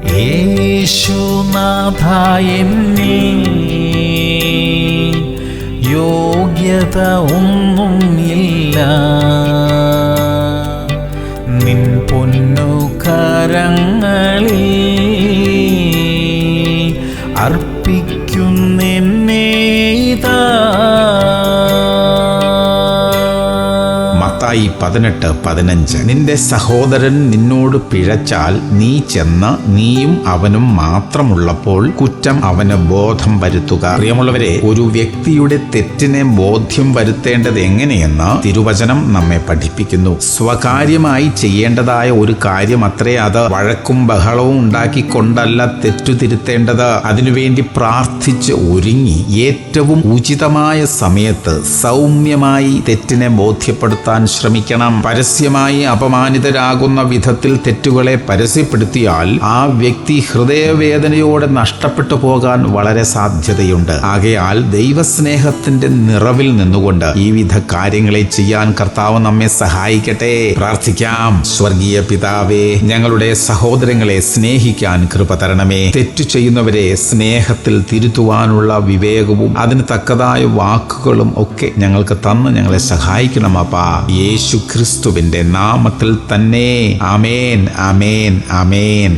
യേശുനാഥ എന്നിൽ യോഗ്യത ഒന്നും ഇല്ല, നിൻ പൊന്നു കരങ്ങളിൽ അർപ്പിക്കുന്നെന്നെ ഇതാ. മത്തായി 18:15. നിന്റെ സഹോദരൻ നിന്നോട് പിഴച്ചാൽ നീ ചെന്ന് നീയും അവനും മാത്രമുള്ളപ്പോൾ കുറ്റം അവന് ബോധം വരുത്തുക. പ്രിയമുള്ളവരെ, ഒരു വ്യക്തിയുടെ തെറ്റിനെ ബോധ്യം വരുത്തേണ്ടത് എങ്ങനെയെന്ന് തിരുവചനം നമ്മെ പഠിപ്പിക്കുന്നു. സ്വകാര്യമായി ചെയ്യേണ്ടതായ ഒരു കാര്യം അത്രേ അത്. വഴക്കും ബഹളവും ഉണ്ടാക്കിക്കൊണ്ടല്ല തെറ്റു തിരുത്തേണ്ടത്. അതിനുവേണ്ടി പ്രാർത്ഥിച്ച് ഒരുങ്ങി ഏറ്റവും ഉചിതമായ സമയത്ത് സൗമ്യമായി തെറ്റിനെ ബോധ്യപ്പെടുത്താൻ ശ്രമിക്കണം. പരസ്യമായി അപമാനിതരാകുന്ന വിധത്തിൽ തെറ്റുകളെ പരസ്യപ്പെടുത്തിയാൽ ആ വ്യക്തി ഹൃദയവേദനയോടെ നഷ്ടപ്പെട്ടു പോകാൻ വളരെ സാധ്യതയുണ്ട്. ആകയാൽ ദൈവസ്നേഹത്തിന്റെ നിറവിൽ നിന്നുകൊണ്ട് ഈ വിധ കാര്യങ്ങളെ ചെയ്യാൻ കർത്താവ് നമ്മെ സഹായിക്കട്ടെ. പ്രാർത്ഥിക്കാം. സ്വർഗീയ പിതാവേ, ഞങ്ങളുടെ സഹോദരങ്ങളെ സ്നേഹിക്കാൻ കൃപ തരണമേ. തെറ്റു ചെയ്യുന്നവരെ സ്നേഹത്തിൽ തിരുത്തുവാനുള്ള വിവേകവും അതിന് തക്കതായ വാക്കുകളും ഒക്കെ ഞങ്ങൾക്ക് തന്ന് ഞങ്ങളെ സഹായിക്കണം അപ്പാ. യേശു ക്രിസ്തുവിന്റെ നാമത്തിൽ തന്നെ. ആമേൻ, ആമേൻ, ആമേൻ.